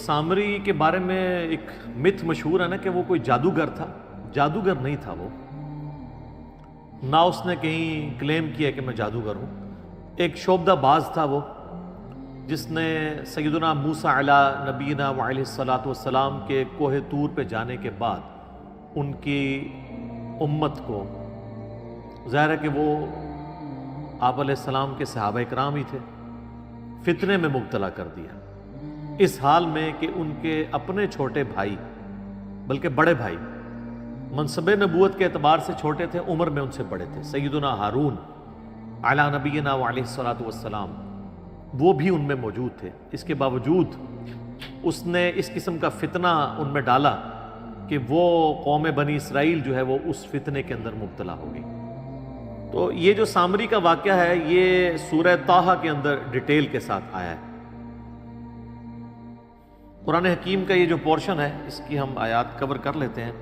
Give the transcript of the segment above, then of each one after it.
سامری کے بارے میں ایک مت مشہور ہے نا کہ وہ کوئی جادوگر تھا. جادوگر نہیں تھا وہ، نہ اس نے کہیں کلیم کیا کہ میں جادوگر ہوں. ایک شعبدہ باز تھا وہ، جس نے سیدنا موسیٰ علیہ نبینا وعلیہ الصلاۃ والسلام کے کوہ طور پہ جانے کے بعد ان کی امت کو، ظاہر ہے کہ وہ آپ علیہ السلام کے صحابہ کرام ہی تھے، فتنے میں مبتلا کر دیا، اس حال میں کہ ان کے اپنے چھوٹے بھائی، بلکہ بڑے بھائی، منصب نبوت کے اعتبار سے چھوٹے تھے، عمر میں ان سے بڑے تھے، سیدنا ہارون علی نبینا وعلیہ الصلاۃ والسلام، وہ بھی ان میں موجود تھے. اس کے باوجود اس نے اس قسم کا فتنہ ان میں ڈالا کہ وہ قوم بنی اسرائیل جو ہے وہ اس فتنے کے اندر مبتلا ہو گئی. تو یہ جو سامری کا واقعہ ہے یہ سورہ طٰہٰ کے اندر ڈیٹیل کے ساتھ آیا ہے. قرآن حکیم کا یہ جو پورشن ہے اس کی ہم آیات کور کر لیتے ہیں.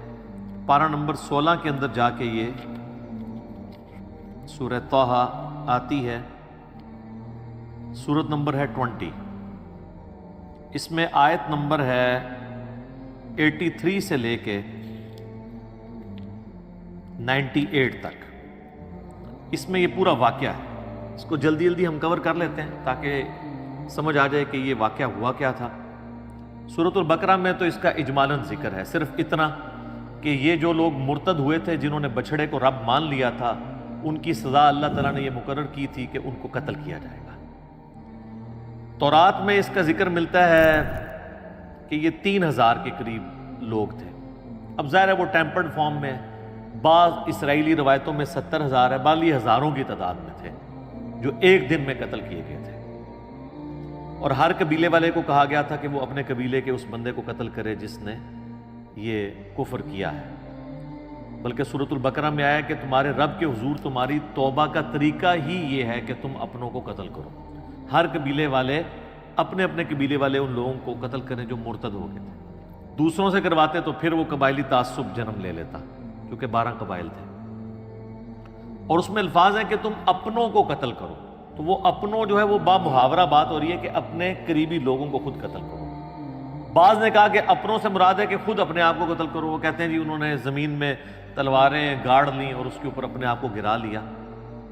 پارہ نمبر 16 کے اندر جا کے یہ سورہ طٰہٰ آتی ہے. سورت نمبر ہے 20. اس میں آیت نمبر ہے 83 سے لے کے 98 تک. اس میں یہ پورا واقعہ ہے. اس کو جلدی جلدی ہم کور کر لیتے ہیں تاکہ سمجھ آ جائے کہ یہ واقعہ ہوا کیا تھا. سورۃ البقرہ میں تو اس کا اجمالاً ذکر ہے، صرف اتنا کہ یہ جو لوگ مرتد ہوئے تھے، جنہوں نے بچھڑے کو رب مان لیا تھا، ان کی سزا اللہ تعالیٰ نے یہ مقرر کی تھی کہ ان کو قتل کیا جائے گا. تورات میں اس کا ذکر ملتا ہے کہ یہ 3000 کے قریب لوگ تھے. اب ظاہر ہے وہ ٹیمپرڈ فارم میں، بعض اسرائیلی روایتوں میں 70,000 ہے، بعض یہ ہزاروں کی تعداد میں تھے جو ایک دن میں قتل کیے گئے تھے. اور ہر قبیلے والے کو کہا گیا تھا کہ وہ اپنے قبیلے کے اس بندے کو قتل کرے جس نے یہ کفر کیا ہے. بلکہ سورۃ البقرہ میں آیا کہ تمہارے رب کے حضور تمہاری توبہ کا طریقہ ہی یہ ہے کہ تم اپنوں کو قتل کرو. ہر قبیلے والے اپنے اپنے قبیلے والے ان لوگوں کو قتل کریں جو مرتد ہو گئے تھے. دوسروں سے کرواتے تو پھر وہ قبائلی تعصب جنم لے لیتا، کیونکہ 12 قبائل تھے. اور اس میں الفاظ ہیں کہ تم اپنوں کو قتل کرو. تو وہ اپنوں جو ہے وہ با محاورہ بات ہو رہی ہے کہ اپنے قریبی لوگوں کو خود قتل کرو. بعض نے کہا کہ اپنوں سے مراد ہے کہ خود اپنے آپ کو قتل کرو. وہ کہتے ہیں جی انہوں نے زمین میں تلواریں گاڑ لیں اور اس کے اوپر اپنے آپ کو گرا لیا.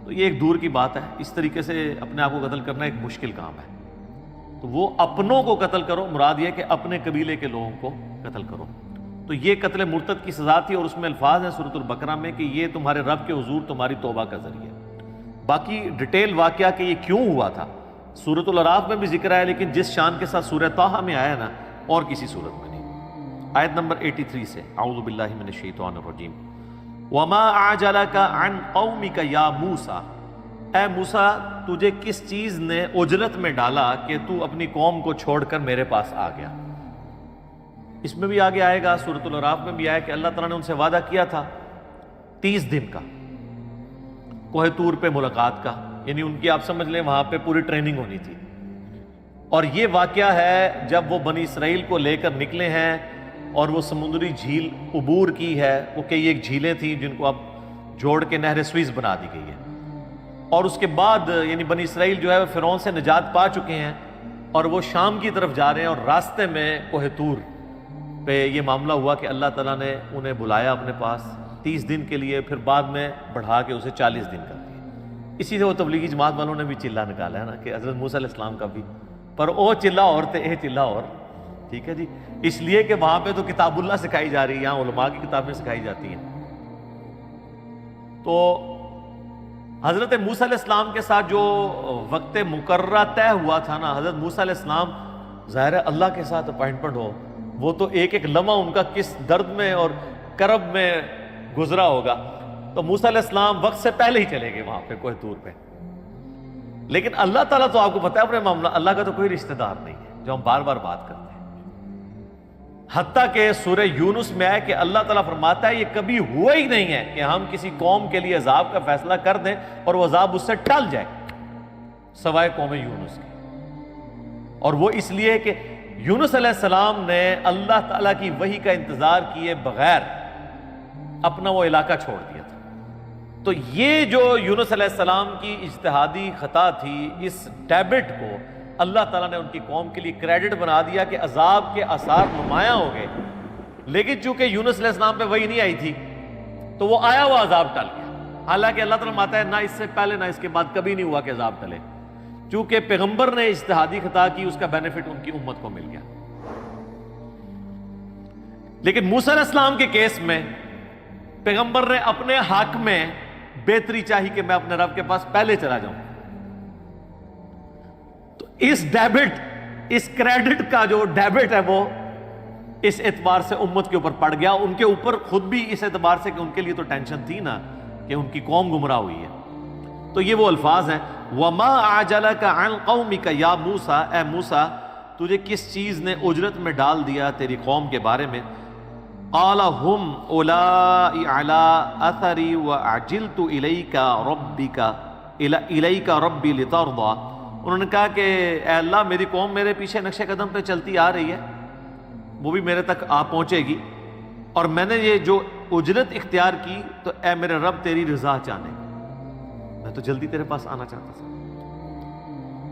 تو یہ ایک دور کی بات ہے، اس طریقے سے اپنے آپ کو قتل کرنا ایک مشکل کام ہے. تو وہ اپنوں کو قتل کرو، مراد یہ کہ اپنے قبیلے کے لوگوں کو قتل کرو. تو یہ قتل مرتد کی سزا تھی. اور اس میں الفاظ ہیں سورۃ البقرہ میں کہ یہ تمہارے رب کے حضور تمہاری توبہ کا ذریعہ. باقی ڈیٹیل واقعہ کہ یہ کیوں ہوا تھا سورۃ الاعراف میں بھی ذکر ہے، لیکن جس شان کے ساتھ سورہ طٰہٰ میں آیا نا اور کسی صورت میں نہیں. آیت نمبر 83 سے اعوذ باللہ من الشیطان الرجیم. وما اعجلک عن قومک یا موسیٰ، اے موسیٰ تجھے کس چیز نے عجلت میں ڈالا کہ تو اپنی قوم کو چھوڑ کر میرے پاس آ گیا. اس میں بھی آگے آئے گا، سورۃ الاعراف میں بھی آیا کہ اللہ تعالیٰ نے ان سے وعدہ کیا تھا 30 دن کا کوہ طور پہ ملاقات کا، یعنی ان کی آپ سمجھ لیں وہاں پہ پوری ٹریننگ ہونی تھی. اور یہ واقعہ ہے جب وہ بنی اسرائیل کو لے کر نکلے ہیں اور وہ سمندری جھیل عبور کی ہے. وہ کئی ایک جھیلیں تھیں جن کو اب جوڑ کے نہر سوئز بنا دی گئی ہے. اور اس کے بعد یعنی بنی اسرائیل جو ہے وہ فرعون سے نجات پا چکے ہیں اور وہ شام کی طرف جا رہے ہیں. اور راستے میں کوہ طور پہ یہ معاملہ ہوا کہ اللہ تعالیٰ نے انہیں بلایا اپنے پاس 30 دن کے لیے، پھر بعد میں بڑھا کے اسے 40 دن کر دیا. اسی سے وہ تبلیغی جماعت والوں نے بھی چلہ نکالا ہے نا کہ حضرت موسیٰ علیہ السلام کا بھی، پر او چلہ اور تے اے چلہ اور. ٹھیک ہے جی، اس لیے کہ وہاں پہ تو کتاب اللہ سکھائی جا رہی ہے، یہاں علماء کی کتابیں سکھائی جاتی ہیں. تو حضرت موسیٰ علیہ السلام کے ساتھ جو وقت مقررہ طے ہوا تھا نا، حضرت موسیٰ علیہ السلام ظاہر ہے اللہ کے ساتھ اپائنٹمنٹ ہو، وہ تو ایک ایک لمحہ ان کا کس درد میں اور کرب میں گزرا ہوگا. تو موسیٰ علیہ السلام وقت سے پہلے ہی چلے گئے وہاں پہ کوہ طور پہ. لیکن اللہ تعالیٰ تو آپ کو پتہ ہے اپنے معاملہ، اللہ کا تو کوئی رشتہ دار نہیں ہے جو ہم بار بار بات کرتے ہیں. حتیٰ کہ سورہ یونس میں ہے کہ اللہ تعالیٰ فرماتا ہے یہ کبھی ہوا ہی نہیں ہے کہ ہم کسی قوم کے لیے عذاب کا فیصلہ کر دیں اور وہ عذاب اس سے ٹل جائے سوائے قوم یونس کے. اور وہ اس لیے کہ یونس علیہ السلام نے اللہ تعالیٰ کی وحی کا انتظار کیے بغیر اپنا وہ علاقہ چھوڑ دیا تھا. تو یہ جو یونس علیہ السلام کی اجتہادی خطا تھی، اس ٹیبٹ کو اللہ تعالیٰ نے ان کی قوم کے لیے کریڈٹ بنا دیا کہ عذاب کے آثار نمایاں ہو گئے، لیکن چونکہ یونس علیہ السلام پہ وحی نہیں آئی تھی تو وہ آیا وہ عذاب ٹل گیا. حالانکہ اللہ تعالیٰ ماتا ہے نہ اس سے پہلے نہ اس کے بعد کبھی نہیں ہوا کہ عذاب ٹلے، چونکہ پیغمبر نے اجتہادی خطا کی، اس کا بینیفٹ ان کی امت کو مل گیا. لیکن موسیٰ علیہ السلام کے کیس میں پیغمبر نے اپنے حق میں بہتری چاہی کہ میں اپنے رب کے پاس پہلے چلا جاؤں. تو اس ڈیبٹ، اس کریڈٹ کا جو ڈیبٹ ہے وہ اس اعتبار سے امت کے اوپر پڑ گیا، ان کے اوپر خود بھی اس اعتبار سے کہ ان کے لیے تو ٹینشن تھی نا کہ ان کی قوم گمراہ ہوئی ہے. تو یہ وہ الفاظ ہیں وَمَا أَعْجَلَكَ عَنْ قَوْمِكَ يَا موسیٰ، اے موسیٰ تجھے کس چیز نے اجرت میں ڈال دیا تیری قوم کے بارے میں. قَالَ هُمْ أُولَٰئِ عَلَىٰ أَثَرِي وَأَعْجِلْتُ إِلَيْكَ رَبِّي لِتَرْضَىٰ. انہوں نے کہا کہ اے اللہ میری قوم میرے پیچھے نقش قدم پہ چلتی آ رہی ہے، وہ بھی میرے تک آ پہنچے گی، اور میں نے یہ جو اجرت اختیار کی تو اے میرے رب تیری رضا چاہنے، میں تو جلدی تیرے پاس آنا چاہتا تھا.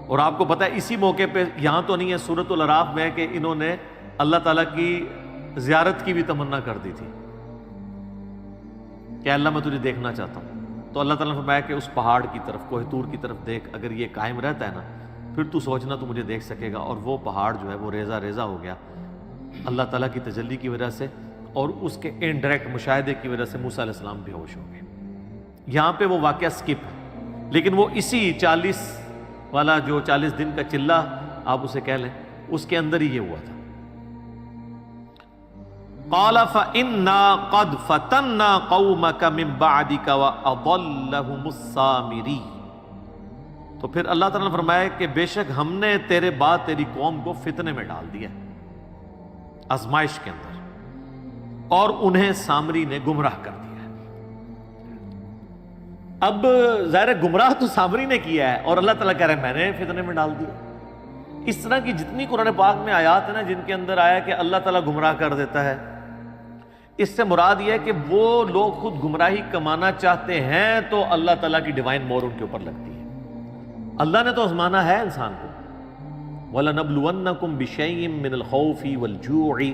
اور آپ کو پتہ ہے اسی موقع پہ، یہاں تو نہیں ہے سورۃ الاعراف میں، کہ انہوں نے اللہ تعالیٰ کی زیارت کی بھی تمنا کر دی تھی کہ اللہ میں تجھے دیکھنا چاہتا ہوں. تو اللہ تعالیٰ نے فرمایا کہ اس پہاڑ کی طرف، کوہ طور کی طرف دیکھ، اگر یہ قائم رہتا ہے نا پھر تو سوچنا تو مجھے دیکھ سکے گا. اور وہ پہاڑ جو ہے وہ ریزہ ریزہ ہو گیا اللہ تعالیٰ کی تجلی کی وجہ سے، اور اس کے انڈائریکٹ مشاہدے کی وجہ سے موسیٰ علیہ السلام بے ہوش ہو گئے. یہاں پہ وہ واقعہ سکپ ہے، لیکن وہ اسی 40 والا جو 40 دن کا چلہ آپ اسے کہہ لیں، اس کے اندر ہی یہ ہوا تھا. قَالَ فَإِنَّا قَدْ فَتَنَّا قَوْمَكَ مِن بَعْدِكَ وَأَضَلَّهُمُ السَّامِرِيُّ. تو پھر اللہ تعالیٰ نے فرمایا کہ بے شک ہم نے تیرے بعد تیری قوم کو فتنے میں ڈال دیا، آزمائش کے اندر، اور انہیں سامری نے گمراہ کر دیا. اب ظاہر ہے گمراہ تو سامری نے کیا ہے، اور اللہ تعالیٰ کہہ رہے ہیں میں نے فتنے میں ڈال دیا. اس طرح کی جتنی قرآن پاک میں آیات ہیں نا جن کے اندر آیا کہ اللہ تعالیٰ گمراہ کر دیتا ہے، اس سے مراد یہ ہے کہ وہ لوگ خود گمراہی کمانا چاہتے ہیں تو اللہ تعالیٰ کی ڈیوائن مور ان کے اوپر لگتی ہے. اللہ نے تو آزمانا ہے انسان کو. وَلَنَبْلُوَنَّكُمْ بِشَيْءٍ مِّنَ الْخَوْفِ وَالْجُوعِ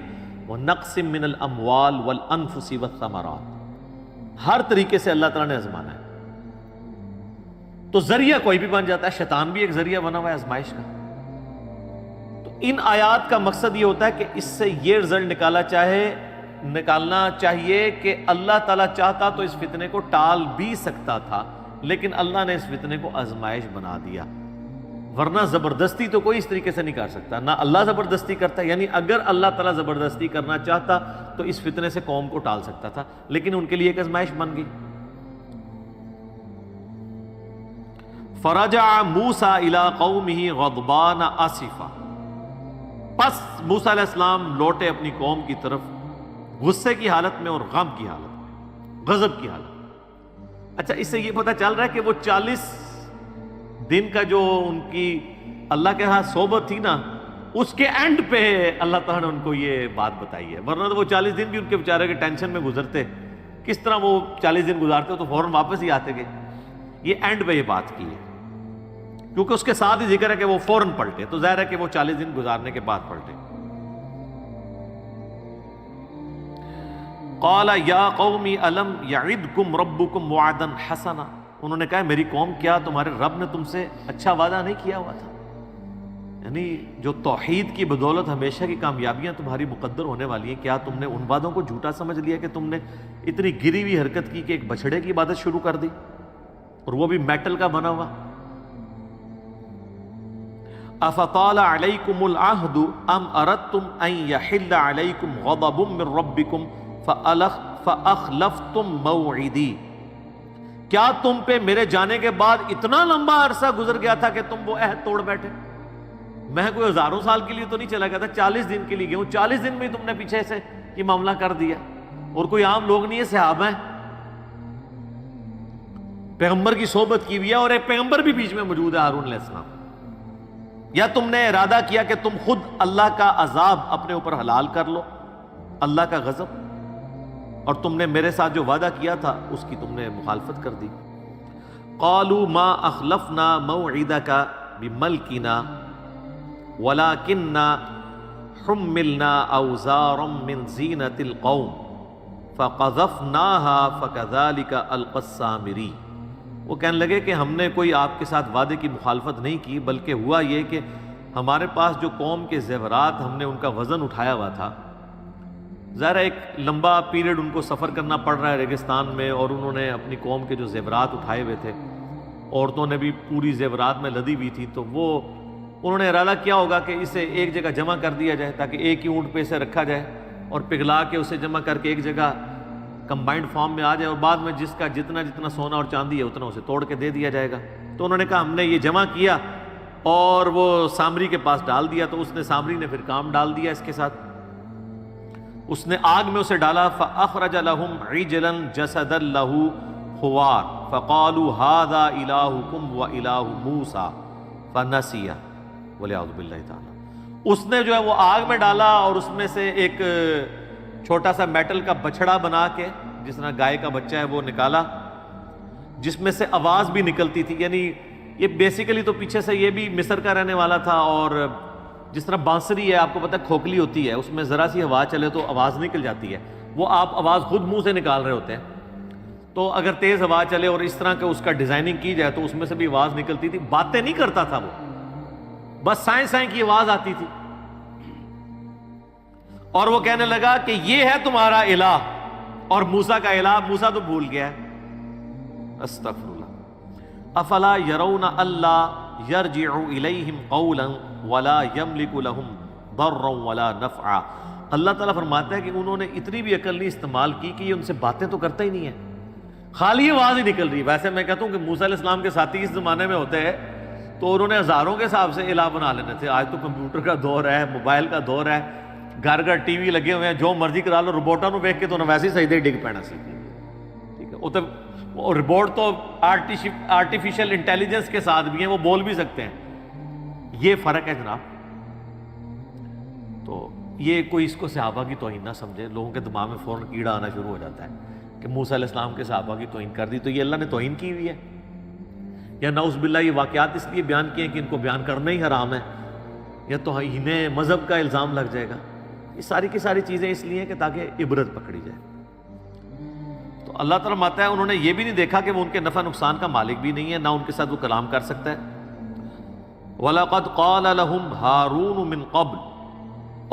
وَنَقْصٍ مِّنَ الْأَمْوَالِ وَالْأَنفُسِ وَالثَّمَرَاتِ. ہر طریقے سے اللہ تعالیٰ نے آزمانا ہے. تو ذریعہ کوئی بھی بن جاتا ہے، شیطان بھی ایک ذریعہ بنا ہوا ہے آزمائش کا. تو ان آیات کا مقصد یہ ہوتا ہے کہ اس سے یہ رزلٹ نکالنا چاہیے کہ اللہ تعالیٰ چاہتا تو اس فتنے کو ٹال بھی سکتا تھا، لیکن اللہ نے اس فتنے کو آزمائش بنا دیا. ورنہ زبردستی تو کوئی اس طریقے سے نہیں کر سکتا، نہ اللہ زبردستی کرتا. یعنی اگر اللہ تعالیٰ زبردستی کرنا چاہتا تو اس فتنے سے قوم کو ٹال سکتا تھا، لیکن ان کے لیے ایک آزمائش بن گئی. فرجع موسیٰ الی قومہ غضبان آسفا. پس موسیٰ علیہ السلام لوٹے اپنی قوم کی طرف غصے کی حالت میں اور غم کی حالت میں، غضب کی حالت میں. اچھا اس سے یہ پتہ چل رہا ہے کہ وہ 40 دن کا جو ان کی اللہ کے ہاں صحبت تھی نا، اس کے اینڈ پہ اللہ تعالیٰ نے ان کو یہ بات بتائی ہے. ورنہ تو وہ 40 دن بھی ان کے بیچارے کے ٹینشن میں گزرتے، کس طرح وہ 40 دن گزارتے تو فوراً واپس ہی آتے گئے. یہ اینڈ پہ یہ بات کی ہے کیونکہ اس کے ساتھ ہی ذکر ہے کہ وہ فوراً پلٹے، تو ظاہر ہے کہ وہ 40 دن گزارنے کے بعد پلٹے. قال یا قوم الم یعدکم ربکم وعدا حسنا. انہوں نے کہا میری قوم کیا تمہارے رب نے تم سے اچھا وعدہ نہیں کیا ہوا تھا؟ یعنی جو توحید کی بدولت ہمیشہ کی کامیابیاں تمہاری مقدر ہونے والی ہیں، کیا تم نے ان وعدوں کو جھوٹا سمجھ لیا کہ تم نے اتنی گری ہوئی حرکت کی کہ ایک بچھڑے کی عبادت شروع کر دی، اور وہ بھی میٹل کا بنا ہوا؟ افطال علیکم العہد ام اردتم ان یحل علیکم غضب من ربکم فاخلفتم موعدی. کیا تم پہ میرے جانے کے بعد اتنا لمبا عرصہ گزر گیا تھا کہ تم وہ عہد توڑ بیٹھے؟ میں کوئی ہزاروں سال کے لیے تو نہیں چلا گیا تھا، 40 دن کے لیے گیا ہوں. 40 دن میں ہی تم نے پیچھے سے یہ معاملہ کر دیا. اور کوئی عام لوگ نہیں ہے، صحابہ ہیں، پیغمبر کی صحبت کی ہوئی ہے، اور ایک پیغمبر بھی بیچ میں موجود ہے، ہارون علیہ السلام. یا تم نے ارادہ کیا کہ تم خود اللہ کا عذاب اپنے اوپر حلال کر لو، اللہ کا غضب، اور تم نے میرے ساتھ جو وعدہ کیا تھا اس کی تم نے مخالفت کر دی. قالوا ما اخلفنا موعدک بملکنا وَلَكِنَّا حُمِّلْنَا أَوْزَارًا مِّن زِينَةِ الْقَوْمِ فَقَذَفْنَاهَا فَكَذَلِكَ أَلْقَى السَّامِرِي۔ وہ کہنے لگے کہ ہم نے کوئی آپ کے ساتھ وعدے کی مخالفت نہیں کی، بلکہ ہوا یہ کہ ہمارے پاس جو قوم کے زیورات ہم نے ان کا وزن اٹھایا ہوا تھا، ظاہر ہے ایک لمبا پیریڈ ان کو سفر کرنا پڑ رہا ہے ریگستان میں، اور انہوں نے اپنی قوم کے جو زیورات اٹھائے ہوئے تھے، عورتوں نے بھی پوری زیورات میں لدی ہوئی تھی، تو وہ انہوں نے ارادہ کیا ہوگا کہ اسے ایک جگہ جمع کر دیا جائے تاکہ ایک ہی اونٹ پہ اسے رکھا جائے اور پگھلا کے اسے جمع کر کے ایک جگہ کمبائنڈ فارم میں آ جائے، اور بعد میں جس کا جتنا سونا اور چاندی ہے اتنا اسے توڑ کے دے دیا جائے گا۔ تو انہوں نے کہا ہم نے یہ جمع کیا اور وہ سامری کے پاس ڈال دیا، تو اس نے سامری نے پھر کام ڈال دیا اس کے ساتھ، اس نے آگ میں اسے ڈالا۔ فَأَخْرَجَ لَهُمْ عِجْلًا جَسَدًا لَهُ خُوَارٌ فَقَالُوا هَذَا إِلَٰهُكُمْ وَإِلَٰهُ مُوسَىٰ فَنَسِيَ وَلِيَعُوذُ بِاللَّهِ تعالیٰ۔ اس نے جو ہے وہ آگ میں ڈالا اور اس میں سے ایک چھوٹا سا میٹل کا بچڑا بنا کے، جس طرح گائے کا بچہ ہے وہ نکالا، جس میں سے آواز بھی نکلتی تھی۔ یعنی یہ بیسیکلی تو پیچھے سے یہ بھی مصر کا رہنے والا تھا، اور جس طرح بانسری ہے آپ کو پتہ کھوکھلی ہوتی ہے، اس میں ذرا سی ہوا چلے تو آواز نکل جاتی ہے، وہ آپ آواز خود منہ سے نکال رہے ہوتے ہیں، تو اگر تیز ہوا چلے اور اس طرح کے اس کا ڈیزائننگ کی جائے تو اس میں سے بھی آواز نکلتی تھی۔ باتیں نہیں کرتا تھا وہ، بس سائیں سائیں کی آواز آتی تھی، اور وہ کہنے لگا کہ یہ ہے تمہارا الہ اور موسیٰ کا الہ۔ موسیٰ تو بھول گیا ہے، استغفر اللہ۔ افلا یرون الا یرجع الیہم قولا ولا یملک لہم ضرا ولا نفعا۔ اللہ تعالیٰ فرماتا ہے کہ انہوں نے اتنی بھی عقل نہیں استعمال کی کہ یہ ان سے باتیں تو کرتا ہی نہیں ہے، خالی آواز ہی نکل رہی۔ ویسے میں کہتا ہوں کہ موسیٰ علیہ السلام کے ساتھی اس زمانے میں ہوتے ہیں تو انہوں نے ہزاروں کے حساب سے الہ بنا لینے تھے۔ آج تو کمپیوٹر کا دور ہے، موبائل کا دور ہے، گھر گھر ٹی وی لگے ہوئے ہیں، جو مرضی کرا لو، روبوٹوں ویکھ کے تو نہ ویسے ہی سجدے ڈگ پینا سی، ٹھیک ہے۔ وہ روبوٹ تو آرٹیفیشل انٹیلیجنس کے ساتھ بھی ہیں، وہ بول بھی سکتے ہیں۔ یہ فرق ہے جناب۔ تو یہ کوئی اس کو صحابہ کی توہین نہ سمجھے، لوگوں کے دماغ میں فوراً کیڑا آنا شروع ہو جاتا ہے کہ موسیٰ علیہ السلام کے صحابہ کی توہین کر دی تو یہ اللہ نے توہین کی ہوئی ہے، یا نعوذ باللہ یہ واقعات اس لیے بیان کیے کہ ان کو بیان کرنا ہی حرام ہے، یا توہین مذہب کا الزام لگ جائے گا۔ یہ ساری کی ساری چیزیں اس لیے کہ تاکہ عبرت پکڑی جائے۔ تو اللہ تعالیٰ فرماتا ہے انہوں نے یہ بھی نہیں دیکھا کہ وہ ان کے نفع نقصان کا مالک بھی نہیں ہے، نہ ان کے ساتھ وہ کلام کر سکتا ہے۔ وَلَقَدْ قَالَ لَهُمْ هَارُونُ مِنْ قَبْلُ،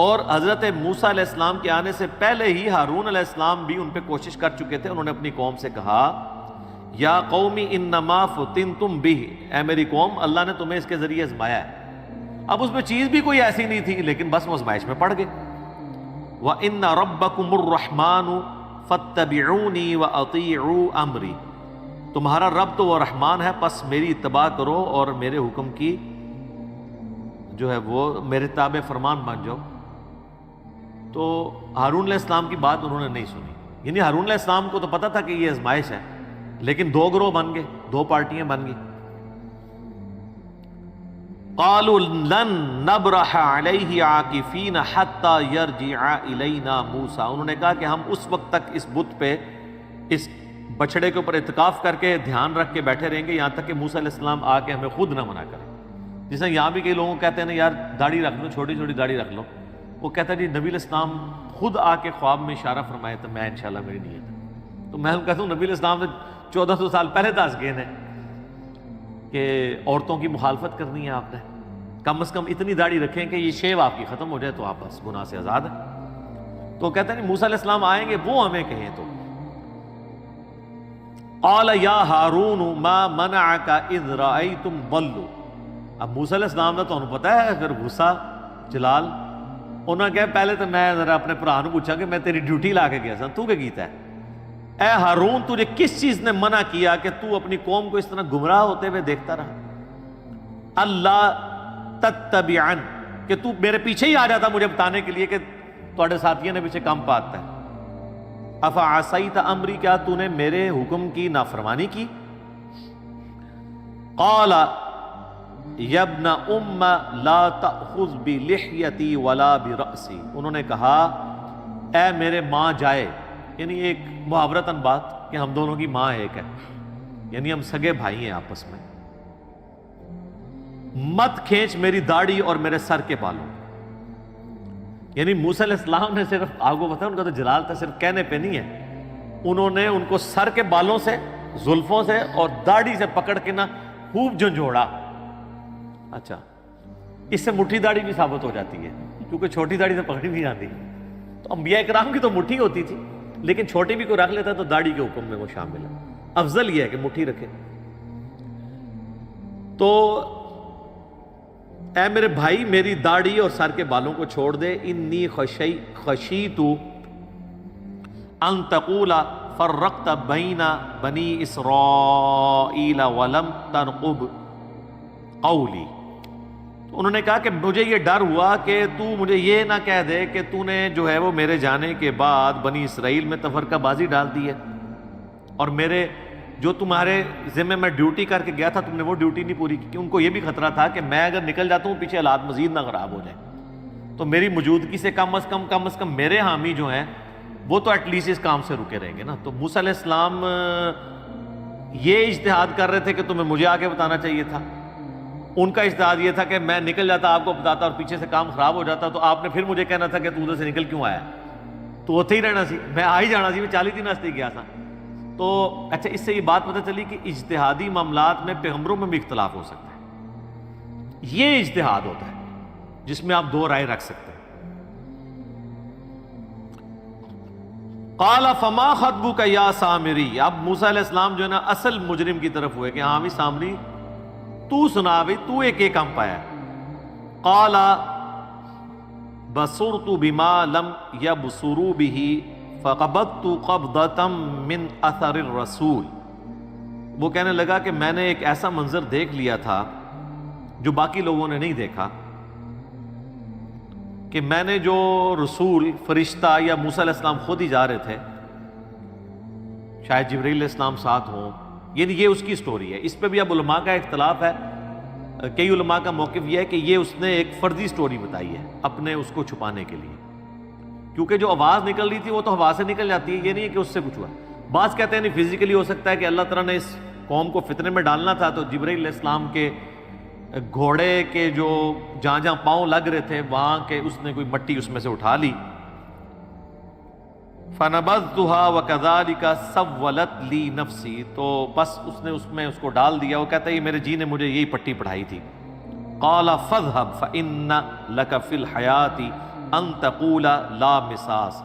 اور حضرت موسیٰ علیہ السلام کے آنے سے پہلے ہی ہارون علیہ السلام بھی ان پہ کوشش کر چکے تھے۔ انہوں نے اپنی قوم سے کہا یا قومی انما فتنتم بہ، اے میری قوم اللہ نے تمہیں اس کے ذریعے آزمایا ہے۔ اب اس میں چیز بھی کوئی ایسی نہیں تھی، لیکن بس وہ آزمائش میں پڑ گئے۔ وَإِنَّ رَبَّكُمُ الرَّحْمَنُ فَاتَّبِعُونِي وَأَطِيعُوا أَمْرِي، تمہارا رب تو وہ رحمان ہے، پس میری اتباع کرو اور میرے حکم کی جو ہے وہ میرے تابع فرمان بن جاؤ۔ تو ہارون علیہ السلام کی بات انہوں نے نہیں سنی، یعنی ہارون علیہ السلام کو تو پتہ تھا کہ یہ آزمائش ہے، لیکن دو گروہ بن گئے، دو پارٹیاں بن گئی۔ قالوا لن نبرح علیہ عاکفین حتی یرجع الینا موسیٰ، انہوں نے کہا کہ ہم اس وقت تک اس بت پہ، اس بچڑے کے اوپر اعتکاف کر کے دھیان رکھ کے بیٹھے رہیں گے یہاں تک کہ موسیٰ علیہ السلام آ کے ہمیں خود نہ منع کرے۔ جس طرح یہاں بھی کئی لوگوں کہتے ہیں نا یار داڑھی رکھ لو، چھوٹی چھوٹی داڑھی رکھ لو، وہ کہتا ہے جی نبی علیہ السلام خود آ کے خواب میں اشارہ فرمائے تو میں انشاءاللہ میری نیت ہے۔ تو میں کہتا ہوں نبی علیہ السلام سے 1400 سال پہلے دس گئے ہیں کہ عورتوں کی مخالفت کرنی ہے آپ نے، کم از کم اتنی داڑھی رکھیں کہ یہ شیو آپ کی ختم ہو جائے تو آپ بس گناہ سے آزاد ہیں۔ تو کہتے ہیں موسیٰ علیہ السلام آئیں گے، وہ ہمیں کہیں تو قال یا ہارون ما منعک اذ رأیتم ضلوا، اب موسیٰ علیہ السلام نے تو انہوں پتا ہے پھر غصہ جلال، انہوں نے کہا پہلے تو میں ذرا اپنے بھرا نوں پوچھا کہ میں تیری ڈیوٹی لا کے گیا سا، تو کیا کیتا ہے؟ اے ہارون تجھے کس چیز نے منع کیا کہ تو اپنی قوم کو اس طرح گمراہ ہوتے ہوئے دیکھتا رہا؟ اللہ تتبعن، کہ تو میرے پیچھے ہی آ جاتا مجھے بتانے کے لیے کہ تواڈے ساتھیوں نے پیچھے کم پاتا ہے۔ افعصیت امری، کیا تو نے میرے حکم کی نافرمانی کی؟ قال یا ابن ام لا تأخذ بلحیتی ولا برأسی، انہوں نے کہا اے میرے ماں جائے، یعنی ایک محاورتاً بات کہ ہم دونوں کی ماں ایک ہے، یعنی ہم سگے بھائی ہیں آپس میں، مت کھینچ میری داڑھی اور میرے سر کے بالوں. یعنی موسیٰ علیہ السلام نے صرف آپ کو بتایا ان کا تو جلال تھا صرف کہنے پہ نہیں ہے، انہوں نے ان کو سر کے بالوں سے، زلفوں سے اور داڑھی سے پکڑ کے نا خوب جھنجھوڑا. اچھا، اس سے مٹھی داڑھی بھی ثابت ہو جاتی ہے کیونکہ چھوٹی داڑھی سے پکڑی نہیں جاتی. تو انبیاء کرام کی تو مٹھی ہوتی تھی، لیکن چھوٹی بھی کوئی رکھ لیتا تو داڑھی کے حکم میں وہ شامل ہے. افضل یہ ہے کہ مٹھی رکھے. تو اے میرے بھائی میری داڑھی اور سر کے بالوں کو چھوڑ دے. انی خشیت ان تقول فرقت بین بنی اسرائیل ولم ترقب قولی. تو انہوں نے کہا کہ مجھے یہ ڈر ہوا کہ تو مجھے یہ نہ کہہ دے کہ تو نے جو ہے وہ میرے جانے کے بعد بنی اسرائیل میں تفرقہ بازی ڈال دی ہے، اور میرے جو تمہارے ذمہ میں ڈیوٹی کر کے گیا تھا تم نے وہ ڈیوٹی نہیں پوری کی. ان کو یہ بھی خطرہ تھا کہ میں اگر نکل جاتا ہوں پیچھے حالات مزید نہ خراب ہو جائیں، تو میری موجودگی سے کم از کم میرے حامی جو ہیں وہ تو ایٹ لیسٹ اس کام سے رکے رہیں گے نا. تو موسیٰ علیہ السلام یہ اجتہاد کر رہے تھے کہ تمہیں مجھے آگے بتانا چاہیے تھا. ان کا اجتہاد یہ تھا کہ میں نکل جاتا آپ کو بتاتا اور پیچھے سے کام خراب ہو جاتا تو آپ نے پھر مجھے کہنا تھا کہ تو ادھر سے نکل کیوں آیا، تو اتنے ہی رہنا سی، میں آ ہی جانا سی، میں 40 دن واسطے گیا تھا. تو اچھا، اس سے یہ بات پتہ چلی کہ اجتہادی معاملات میں پیغمبروں میں بھی اختلاف ہو سکتا ہے. یہ اجتہاد ہوتا ہے جس میں آپ دو رائے رکھ سکتے ہیں. قال فما خطبک یا سامری. اب موسیٰ علیہ السلام جو ہے نا اصل مجرم کی طرف ہوئے کہ ہاں بھی سامری تو سنا بھی تو ایک کام پایا. قال بصرت بما لم یبصروا به فقبضت قبضة من اثر الرسول. وہ کہنے لگا کہ میں نے ایک ایسا منظر دیکھ لیا تھا جو باقی لوگوں نے نہیں دیکھا، کہ میں نے جو رسول فرشتہ یا موسیٰ علیہ السلام خود ہی جا رہے تھے، شاید جبرائیل علیہ السلام ساتھ ہوں، یعنی یہ اس کی سٹوری ہے. اس پہ بھی اب علماء کا اختلاف ہے. کئی علماء کا موقف یہ ہے کہ یہ اس نے ایک فرضی سٹوری بتائی ہے اپنے اس کو چھپانے کے لیے، کیونکہ جو آواز نکل رہی تھی وہ تو ہوا سے نکل جاتی ہے، یہ نہیں ہے کہ اس سے کچھ ہوا. بعض کہتے ہیں نہیں فزیکلی ہو سکتا ہے کہ اللہ تعالیٰ نے اس قوم کو فتنے میں ڈالنا تھا تو جبرائیل علیہ السلام کے گھوڑے کے جو جہاں جہاں پاؤں لگ رہے تھے وہاں کے اس نے کوئی مٹی اس میں سے اٹھا لی. فَنَبَذْتُهَا وَكَذَلِكَ سَوَّلَتْ لِي نَفْسِي. تو بس اس نے اس میں اس کو ڈال دیا. وہ کہتا ہے یہ میرے جی نے مجھے یہی پٹی پڑھائی تھی. قَالَ فَاذْهَبْ فَإِنَّ لَكَ فِي الْحَيَاةِ أَن تَقُولَ لَا مِسَاسَ.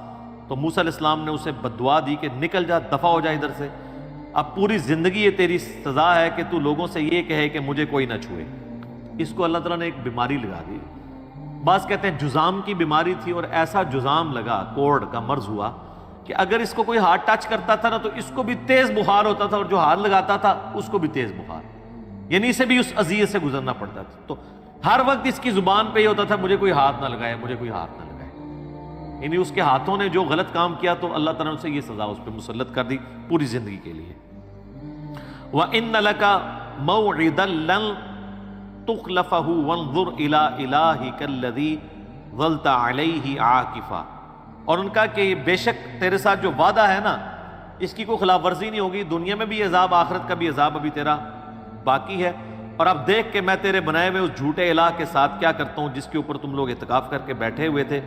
تو موسیٰ علیہ السلام نے اسے بددعا دی کہ نکل جا، دفع ہو جا ادھر سے، اب پوری زندگی یہ تیری سزا ہے کہ تو لوگوں سے یہ کہے کہ مجھے کوئی نہ چھوئے. اس کو اللہ تعالیٰ نے ایک بیماری لگا دی. بعض کہتے ہیں جزام کی بیماری تھی اور ایسا جزام لگا، کوڑ کا مرض ہوا کہ اگر اس کو کوئی ہاتھ ٹچ کرتا تھا نا تو اس کو بھی تیز بخار ہوتا تھا اور جو ہاتھ لگاتا تھا اس کو بھی تیز بخار، یعنی اسے بھی اس اذیت سے گزرنا پڑتا تھا. تو ہر وقت اس کی زبان پہ یہ ہوتا تھا مجھے کوئی ہاتھ نہ لگائے، مجھے کوئی ہاتھ نہ لگائے. یعنی اس کے ہاتھوں نے جو غلط کام کیا تو اللہ تعالیٰ نے اسے یہ سزا اس پہ مسلط کر دی پوری زندگی کے لیے. وَإِنَّ لَكَ مَوْعِدًا لَن تُخْلَفَهُ وَانظُرْ إِلَىٰ إِلَٰهِكَ الَّذِي ظَلْتَ عَلَيْهِ عَاكِفًا. اور ان کا کہ بے شک تیرے ساتھ جو وعدہ ہے نا اس کی کوئی خلاف ورزی نہیں ہوگی، دنیا میں بھی عذاب آخرت کا بھی عذاب ابھی تیرا باقی ہے. اور اب دیکھ کہ میں تیرے بنائے ہوئے اس جھوٹے الہ کے ساتھ کیا کرتا ہوں جس کے اوپر تم لوگ اعتکاف کر کے بیٹھے ہوئے تھے.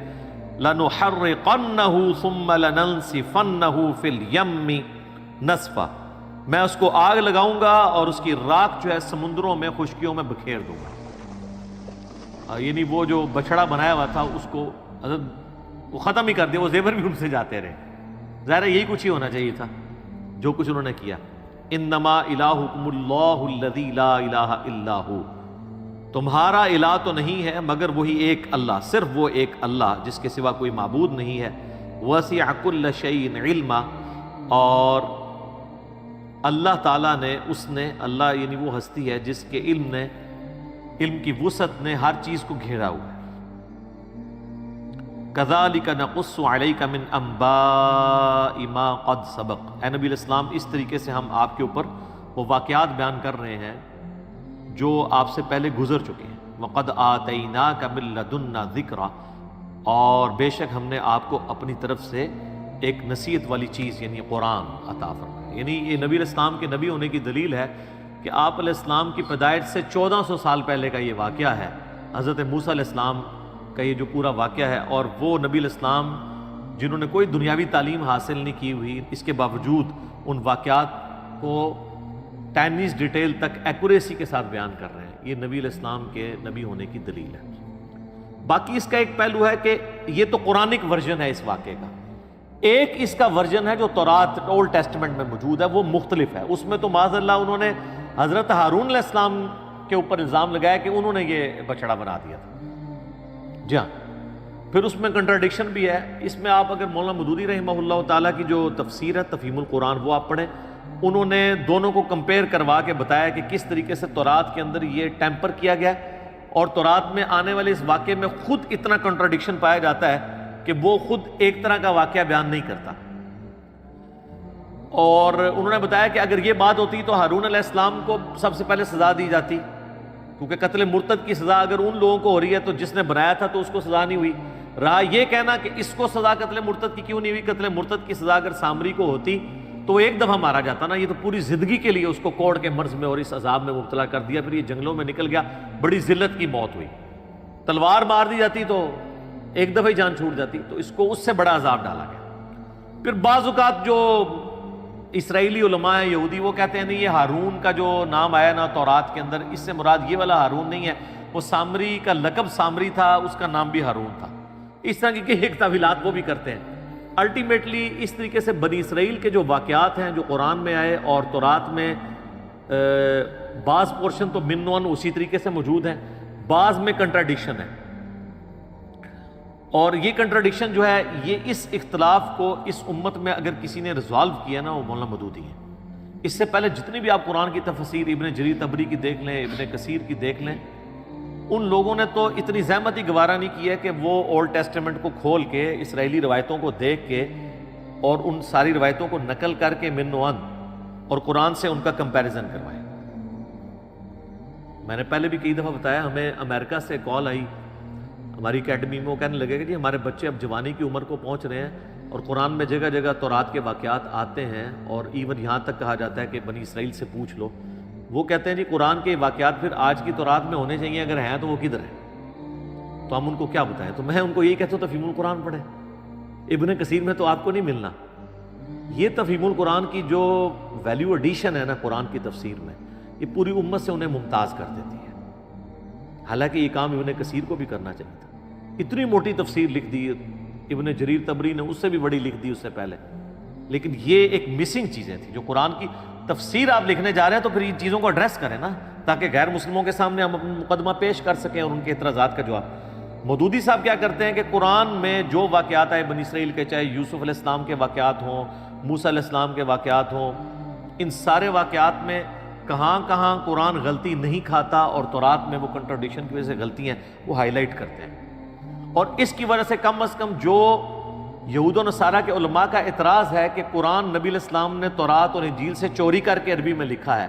لَنُحَرِّقَنَّهُ ثُمَّ لَنَنْسِفَنَّهُ فِي الْيَمِّ نَسْفًا. میں اس کو آگ لگاؤں گا اور اس کی راکھ جو ہے سمندروں میں خشکیوں میں بکھیر دوں گا. یعنی وہ جو بچڑا بنایا ہوا تھا اس کو وہ ختم ہی کر دیا، وہ زیور بھی ان سے جاتے رہے. ظاہر ہے یہی کچھ ہی ہونا چاہیے تھا جو کچھ انہوں نے کیا. انما الہکم اللہ الذی لا الہ الا ہو. تمہارا الہ تو نہیں ہے مگر وہی ایک اللہ، صرف وہ ایک اللہ جس کے سوا کوئی معبود نہیں ہے. وسع کل شیء علما. اور اللہ تعالیٰ نے اللہ یعنی وہ ہستی ہے جس کے علم کی وسعت نے ہر چیز کو گھیرا ہوا ہے. کذالک نقص علیک من انباء ما قد سبق. اے نبی علیہ السلام اس طریقے سے ہم آپ کے اوپر وہ واقعات بیان کر رہے ہیں جو آپ سے پہلے گزر چکے ہیں. وقد آتیناک من لدنا ذکرا. اور بے شک ہم نے آپ کو اپنی طرف سے ایک نصیحت والی چیز یعنی قرآن عطا فرمایا. یعنی یہ نبی علیہ السلام کے نبی ہونے کی دلیل ہے کہ آپ علیہ السلام کی پیدائش سے 1400 سال پہلے کا یہ واقعہ ہے، حضرت موسیٰ علیہ السلام کا یہ جو پورا واقعہ ہے، اور وہ نبی علیہ السلام جنہوں نے کوئی دنیاوی تعلیم حاصل نہیں کی ہوئی، اس کے باوجود ان واقعات کو ٹائنیز ڈیٹیل تک ایکوریسی کے ساتھ بیان کر رہے ہیں۔ یہ نبی علیہ السلام کے نبی ہونے کی دلیل ہے۔ باقی اس کا ایک پہلو ہے کہ یہ تو قرآنک ورژن ہے اس واقعے کا، ایک اس کا ورژن ہے جو تورات اولڈ ٹیسٹمنٹ میں موجود ہے، وہ مختلف ہے۔ اس میں تو معاذ اللہ انہوں نے حضرت ہارون علیہ السلام کے اوپر الزام لگایا کہ انہوں نے یہ بچڑا بنا دیا تھا۔ جی ہاں، پھر اس میں کنٹراڈکشن بھی ہے۔ اس میں آپ اگر مولانا مودودی رحمہ اللہ تعالیٰ کی جو تفسیر ہے تفہیم القرآن وہ آپ پڑھیں، انہوں نے دونوں کو کمپیئر کروا کے بتایا کہ کس طریقے سے تورات کے اندر یہ ٹیمپر کیا گیا ہے، اور تورات میں آنے والے اس واقعے میں خود اتنا کنٹراڈکشن پایا جاتا ہے کہ وہ خود ایک طرح کا واقعہ بیان نہیں کرتا۔ اور انہوں نے بتایا کہ اگر یہ بات ہوتی تو ہارون علیہ السلام کو سب سے پہلے سزا دی جاتی، کیونکہ قتل مرتد کی سزا اگر ان لوگوں کو ہو رہی ہے تو جس نے بنایا تھا تو اس کو سزا نہیں ہوئی۔ رہا یہ کہنا کہ اس کو سزا قتل مرتد کی کیوں نہیں ہوئی، قتل مرتد کی سزا اگر سامری کو ہوتی تو ایک دفعہ مارا جاتا نا، یہ تو پوری زندگی کے لیے اس کو کوڑ کے مرض میں اور اس عذاب میں مبتلا کر دیا، پھر یہ جنگلوں میں نکل گیا، بڑی ذلت کی موت ہوئی۔ تلوار مار دی جاتی تو ایک دفعہ ہی جان چھوٹ جاتی، تو اس کو اس سے بڑا عذاب ڈالا گیا۔ پھر بعض اوقات جو اسرائیلی علماء ہیں یہودی وہ کہتے ہیں نہیں، یہ ہارون کا جو نام آیا نا تورات کے اندر، اس سے مراد یہ والا ہارون نہیں ہے، وہ سامری کا لقب سامری تھا، اس کا نام بھی ہارون تھا۔ اس طرح کی ایک تعویلات وہ بھی کرتے ہیں۔ الٹیمیٹلی اس طریقے سے بنی اسرائیل کے جو واقعات ہیں جو قرآن میں آئے اور تورات میں بعض پورشن تو من ون اسی طریقے سے موجود ہیں، بعض میں کنٹراڈکشن ہے، اور یہ کنٹراڈکشن جو ہے یہ اس اختلاف کو اس امت میں اگر کسی نے ریزالو کیا نا وہ مولانا مودودی ہیں۔ اس سے پہلے جتنی بھی آپ قرآن کی تفسیر ابن جریر طبری کی دیکھ لیں، ابن کثیر کی دیکھ لیں، ان لوگوں نے تو اتنی زحمت ہی گوارا نہیں کی ہے کہ وہ اولڈ ٹیسٹمنٹ کو کھول کے اسرائیلی روایتوں کو دیکھ کے اور ان ساری روایتوں کو نقل کر کے من ون اور قرآن سے ان کا کمپیریزن کروائے۔ میں نے پہلے بھی کئی دفعہ بتایا، ہمیں امریکہ سے کال آئی ہماری اکیڈمی میں، وہ کہنے لگے کہ جی ہمارے بچے اب جوانی کی عمر کو پہنچ رہے ہیں اور قرآن میں جگہ جگہ تورات کے واقعات آتے ہیں، اور ایون یہاں تک کہا جاتا ہے کہ بنی اسرائیل سے پوچھ لو۔ وہ کہتے ہیں جی قرآن کے واقعات پھر آج کی تورات میں ہونے چاہیے، اگر ہیں تو وہ کدھر ہیں؟ تو ہم ان کو کیا بتائیں؟ تو میں ان کو یہی کہتا ہوں تفہیم القرآن پڑھیں، ابن کثیر میں تو آپ کو نہیں ملنا۔ یہ تفہیم القرآن کی جو ویلیو ایڈیشن ہے نا قرآن کی تفسیر میں، یہ پوری امت سے انہیں ممتاز کر دیتی ہے، حالانکہ یہ کام ابن کثیر کو بھی کرنا چاہیے تھا۔ اتنی موٹی تفسیر لکھ دی ابن جریر طبری نے، اس سے بھی بڑی لکھ دی اس سے پہلے، لیکن یہ ایک مسنگ چیزیں تھیں۔ جو قرآن کی تفسیر آپ لکھنے جا رہے ہیں تو پھر ان چیزوں کو ایڈریس کریں نا، تاکہ غیر مسلموں کے سامنے ہم مقدمہ پیش کر سکیں اور ان کے اعتراضات کا جواب۔ مودودی صاحب کیا کرتے ہیں کہ قرآن میں جو واقعات آئے بنی اسرائیل کے، چاہے یوسف علیہ السلام کے واقعات ہوں، موسیٰ علیہ السلام کے واقعات ہوں، ان سارے واقعات میں کہاں کہاں قرآن غلطی نہیں کھاتا اور تورات میں وہ کنٹراڈکشن کی وجہ سے غلطی ہیں وہ ہائی لائٹ کرتے ہیں۔ اور اس کی وجہ سے کم از کم جو یہود و نصارہ کے علماء کا اعتراض ہے کہ قرآن نبی علیہ السلام نے تورات اور انجیل سے چوری کر کے عربی میں لکھا ہے،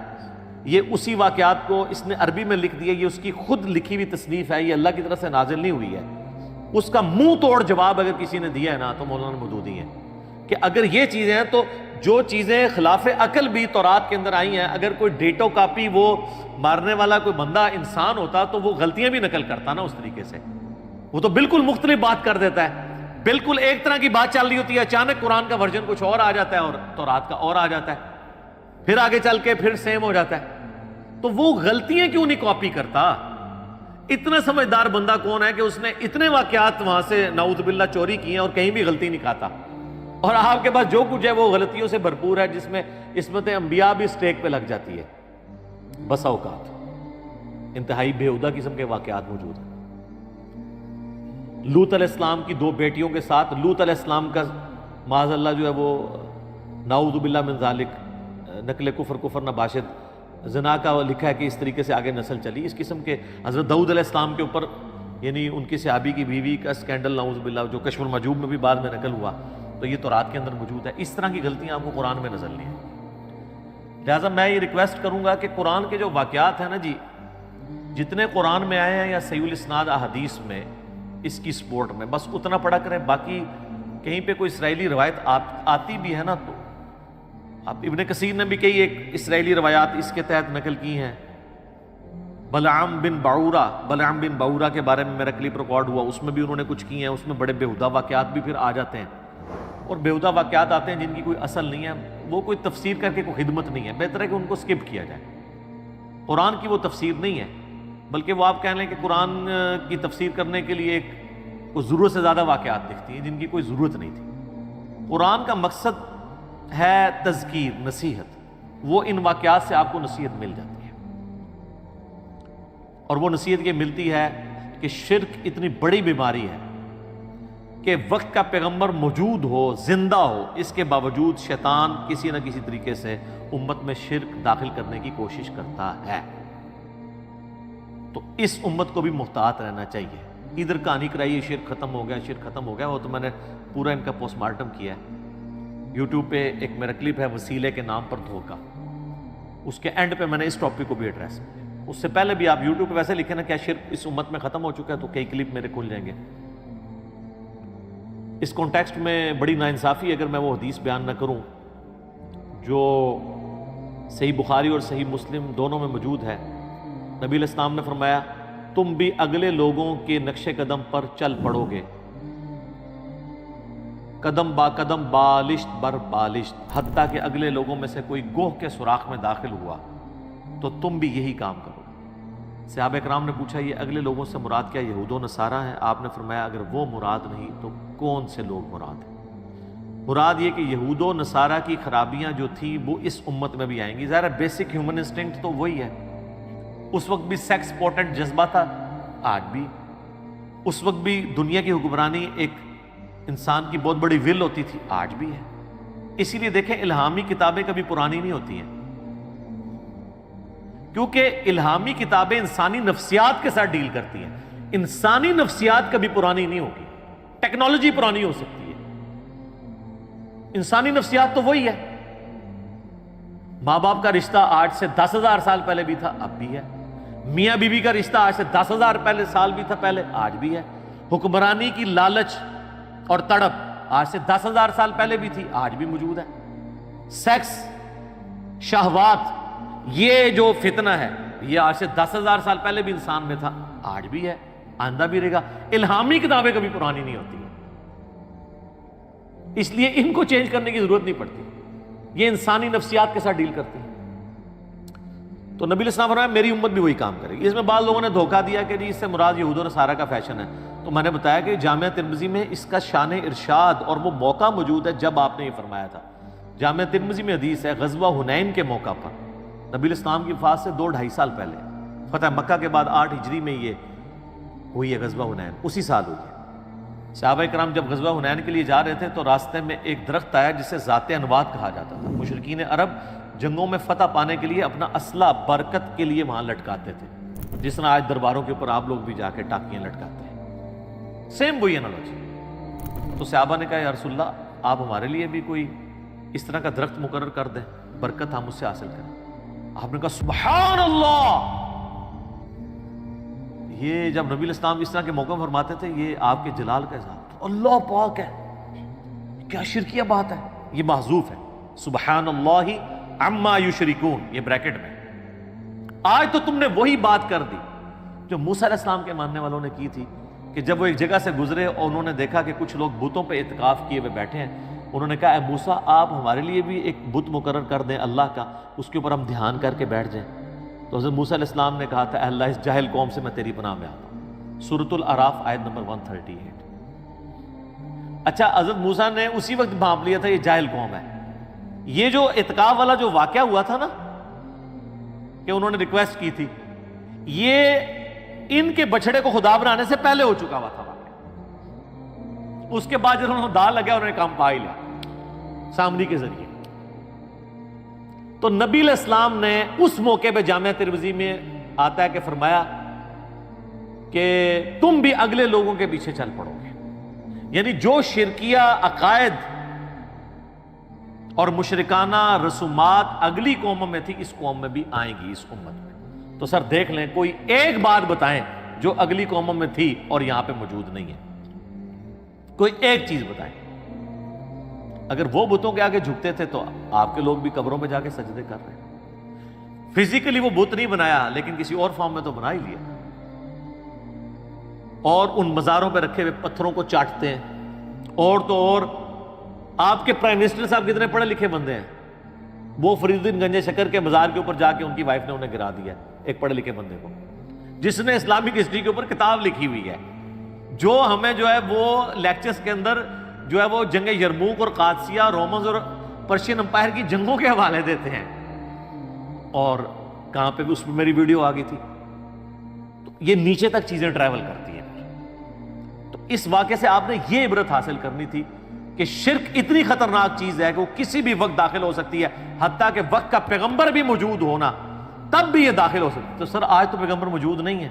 یہ اسی واقعات کو اس نے عربی میں لکھ دیا، یہ اس کی خود لکھی ہوئی تصنیف ہے، یہ اللہ کی طرف سے نازل نہیں ہوئی ہے، اس کا منہ توڑ جواب اگر کسی نے دیا ہے نا تو مولانا مودودی ہیں کہ اگر یہ چیزیں ہیں تو جو چیزیں خلاف عقل بھی تورات کے اندر آئی ہیں، اگر کوئی ڈیٹو کاپی وہ مارنے والا کوئی بندہ انسان ہوتا تو وہ غلطیاں بھی نقل کرتا نا اس طریقے سے، وہ تو بالکل مختلف بات کر دیتا ہے، بالکل ایک طرح کی بات چل رہی ہوتی ہے، اچانک قرآن کا ورژن کچھ اور آ جاتا ہے اور تورات کا اور آ جاتا ہے، پھر آگے چل کے پھر سیم ہو جاتا ہے۔ تو وہ غلطیاں کیوں نہیں کاپی کرتا؟ اتنا سمجھدار بندہ کون ہے کہ اس نے اتنے واقعات وہاں سے نعوذ باللہ چوری کی ہیں اور کہیں بھی غلطی نہیں کھاتا، اور آپ کے پاس جو کچھ ہے وہ غلطیوں سے بھرپور ہے، جس میں عصمت انبیاء بھی سٹیک پہ لگ جاتی ہے۔ بس اوقات انتہائی بےہودہ قسم کے واقعات موجود ہیں۔ لوط علیہ السلام کی 2 بیٹیوں کے ساتھ لوط علیہ السلام کا معاذ اللہ جو ہے وہ نعوذ باللہ من ذالک نقل کفر نباشد زنا کا لکھا ہے کہ اس طریقے سے آگے نسل چلی۔ اس قسم کے حضرت داؤد علیہ السلام کے اوپر یعنی ان کی صحابی کی بیوی کا سکینڈل نعوذ باللہ جو کشف المحجوب میں بھی بعد میں نقل ہوا، تو یہ تورات کے اندر موجود ہے۔ اس طرح کی غلطیاں آپ کو قرآن میں نظر نہیں ہیں۔ لہٰذا میں یہ ریکویسٹ کروں گا کہ قرآن کے جو واقعات ہیں نا جی، جتنے قرآن میں آئے ہیں یا صحیح الاسناد احادیث میں اس کی سپورٹ میں، بس اتنا پڑھا کریں۔ باقی کہیں پہ کوئی اسرائیلی روایت آتی بھی ہے نا تو اب ابن کثیر نے بھی کئی ایک اسرائیلی روایات اس کے تحت نقل کی ہیں. بلعام بن باورا کے بارے میں میرا کلپ ریکارڈ ہوا، اس میں بھی انہوں نے کچھ کی ہیں. اس میں بڑے بیہودہ واقعات بھی پھر آ جاتے ہیں، اور بیہودہ واقعات آتے ہیں جن کی کوئی اصل نہیں ہے، وہ کوئی تفسیر کر کے کوئی خدمت نہیں ہے. بہتر ہے کہ ان کو سکپ کیا جائے. قرآن کی وہ تفسیر نہیں ہے، بلکہ وہ آپ کہہ لیں کہ قرآن کی تفسیر کرنے کے لیے ایک ضرورت سے زیادہ واقعات دکھتی ہیں جن کی کوئی ضرورت نہیں تھی. قرآن کا مقصد ہے تذکیر، نصیحت. وہ ان واقعات سے آپ کو نصیحت مل جاتی ہے، اور وہ نصیحت یہ ملتی ہے کہ شرک اتنی بڑی بیماری ہے کہ وقت کا پیغمبر موجود ہو، زندہ ہو، اس کے باوجود شیطان کسی نہ کسی طریقے سے امت میں شرک داخل کرنے کی کوشش کرتا ہے. تو اس امت کو بھی محتاط رہنا چاہیے. ادھر کہانی کرائیے شرک ختم ہو گیا، شرک ختم ہو گیا. وہ تو میں نے پورا ان کا پوسٹ مارٹم کیا ہے. یوٹیوب پہ ایک میرا کلپ ہے وسیلے کے نام پر دھوکہ، اس کے اینڈ پہ میں نے اس ٹاپک کو بھی ایڈریس کیا. اس سے پہلے بھی آپ یوٹیوب پہ ویسے لکھیں نا کیا شرک اس امت میں ختم ہو چکا ہے، تو کئی کلپ میرے کھل جائیں گے. اس کانٹیکسٹ میں بڑی ناانصافی اگر میں وہ حدیث بیان نہ کروں جو صحیح بخاری اور صحیح مسلم دونوں میں موجود ہے. نبی علیہ السلام نے فرمایا تم بھی اگلے لوگوں کے نقش قدم پر چل پڑو گے، قدم با قدم، بالشت بر بالشت، حتیٰ کہ اگلے لوگوں میں سے کوئی گوہ کے سوراخ میں داخل ہوا تو تم بھی یہی کام کرو. صحابہ کرام نے پوچھا یہ اگلے لوگوں سے مراد کیا یہود و نصارہ ہیں؟ آپ نے فرمایا اگر وہ مراد نہیں تو کون سے لوگ مراد ہیں؟ مراد یہ کہ یہود و نصارہ کی خرابیاں جو تھیں وہ اس امت میں بھی آئیں گی. ظاہر بیسک ہیومن انسٹنکٹ تو وہی ہے. اس وقت بھی سیکس پوٹنٹ جذبہ تھا، آج بھی. اس وقت بھی دنیا کی حکمرانی ایک انسان کی بہت بڑی ول ہوتی تھی، آج بھی ہے. اسی لیے دیکھیں الہامی کتابیں کبھی پرانی نہیں ہوتی ہیں، کیونکہ الہامی کتابیں انسانی نفسیات کے ساتھ ڈیل کرتی ہیں. انسانی نفسیات کبھی پرانی نہیں ہوگی. ٹیکنالوجی پرانی ہو سکتی ہے، انسانی نفسیات تو وہی ہے. ماں باپ کا رشتہ آج سے 10,000 سال پہلے بھی تھا، اب بھی ہے. میاں بیوی کا رشتہ آج سے 10,000 سال بھی تھا پہلے، آج بھی ہے. حکمرانی کی لالچ اور تڑپ آج سے 10,000 سال پہلے بھی تھی، آج بھی موجود ہے. سیکس، شہوات، یہ جو فتنہ ہے یہ آج سے 10,000 سال پہلے بھی انسان میں تھا، آج بھی ہے، آئندہ بھی رہے گا. الہامی کتابیں کبھی پرانی نہیں ہوتی ہیں، اس لیے ان کو چینج کرنے کی ضرورت نہیں پڑتی. یہ انسانی نفسیات کے ساتھ ڈیل کرتی ہیں. تو نبی علیہ السلام فرمایا میری امت بھی وہی کام کرے گی. اس میں بعض لوگوں نے دھوکہ دیا کہ جی اس سے مراد یہود و نصارہ کا فیشن ہے. تو میں نے بتایا کہ جامعہ ترمذی میں اس کا شان ارشاد اور وہ موقع موجود ہے جب آپ نے یہ فرمایا تھا. جامعہ ترمذی میں حدیث ہے غزوہ حنین کے موقع پر نبی علیہ السلام کی وفات سے 2-2.5 سال پہلے، فتح مکہ کے بعد 8 ہجری میں یہ ہوئی ہے غزوہ حنین، اسی سال ہوئی ہے. صحابہ کرام جب غزوہ حنین کے لیے جا رہے تھے تو راستے میں ایک درخت آیا جسے ذات انواد کہا جاتا تھا. مشرکین عرب جنگوں میں فتح پانے کے لیے اپنا اسلحہ برکت کے لیے وہاں لٹکاتے تھے، جس طرح آج درباروں کے اوپر آپ لوگ بھی جا کے ٹاکیاں لٹکاتے ہیں. سیم وہی انالوجی. تو صحابہ نے کہا یا رسول اللہ آپ ہمارے لیے بھی کوئی اس طرح کا درخت مقرر کر دیں، برکت ہم اس سے حاصل کریں. آپ نے کہا سبحان اللہ. یہ جب نبی علیہ السلام اس طرح کے موقع فرماتے تھے یہ آپ کے جلال کا اظہار، اللہ پاک ہے، کیا شرکیہ بات ہے. یہ محذوف ہے سبحان اللہ عما یشرکون، یہ بریکٹ میں. آج تو تم نے وہی بات کر دی جو موسیٰ علیہ السلام کے ماننے والوں نے کی تھی کہ جب وہ ایک جگہ سے گزرے اور انہوں نے دیکھا کہ کچھ لوگ بتوں پہ اعتکاف کیے ہوئے بیٹھے ہیں. انہوں نے کہا اے موسیٰ آپ ہمارے لیے بھی ایک بت مقرر کر دیں اللہ کا، اس کے اوپر ہم دھیان کر کے بیٹھ جائیں. تو حضرت موسیٰ علیہ السلام نے کہا تھا اے اللہ اس جاہل قوم سے میں تیری پناہ میں آتا ہوں. سورۃ الاعراف آیت نمبر 138. اچھا حضرت موسیٰ نے اسی وقت بھانپ لیا تھا یہ جاہل قوم ہے. یہ جو اعتکاف والا جو واقعہ ہوا تھا نا کہ انہوں نے ریکویسٹ کی تھی، یہ ان کے بچڑے کو خدا بنانے سے پہلے ہو چکا ہوا تھا واقعہ. اس کے بعد جب انہوں نے دال لگا انہوں نے کام پا ہی لیا سامری کے ذریعے. تو نبی علیہ السلام نے اس موقع پہ جامعہ ترمذی میں آتا ہے کہ فرمایا کہ تم بھی اگلے لوگوں کے پیچھے چل پڑو گے. یعنی جو شرکیہ عقائد اور مشرکانہ رسومات اگلی قوموں میں تھی اس قوم میں بھی آئیں گی اس امت میں. تو سر دیکھ لیں کوئی ایک بات بتائیں جو اگلی قوموں میں تھی اور یہاں پہ موجود نہیں ہے. کوئی ایک چیز بتائیں. اگر وہ بتوں کے آگے جھکتے تھے تو آپ کے لوگ بھی قبروں میں جا کے سجدے کر رہے ہیں. فزیکلی وہ بت نہیں بنایا لیکن کسی اور فارم میں تو بنا ہی لیا, اور ان مزاروں پہ رکھے ہوئے پتھروں کو چاٹتے ہیں. اور تو اور آپ کے پرائم منسٹر صاحب کتنے پڑھے لکھے بندے ہیں, وہ فرید الدین گنج شکر کے مزار کے اوپر جا کے ان کی وائف نے انہیں گرا دیا, ایک پڑھے لکھے بندے کو, جس نے اسلامک ہسٹری کے اوپر کتاب لکھی ہوئی ہے, جو ہمیں جو ہے وہ لیکچرز کے اندر جو ہے وہ جنگ یرموک اور قادسیہ, رومنز اور پرشین امپائر کی جنگوں کے حوالے دیتے ہیں. اور کہاں پہ بھی اس میں میری ویڈیو آ گئی تھی. تو یہ نیچے تک چیزیں ٹریول کرتی ہیں. تو اس واقعے سے آپ نے یہ عبرت حاصل کرنی تھی کہ شرک اتنی خطرناک چیز ہے کہ وہ کسی بھی وقت داخل ہو سکتی ہے, حتیٰ کہ وقت کا پیغمبر بھی موجود ہونا تب بھی یہ داخل ہو سکتی ہے. تو سر آج تو پیغمبر موجود نہیں ہے,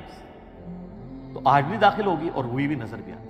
تو آج بھی داخل ہوگی اور ہوئی بھی نظر بھی آتی.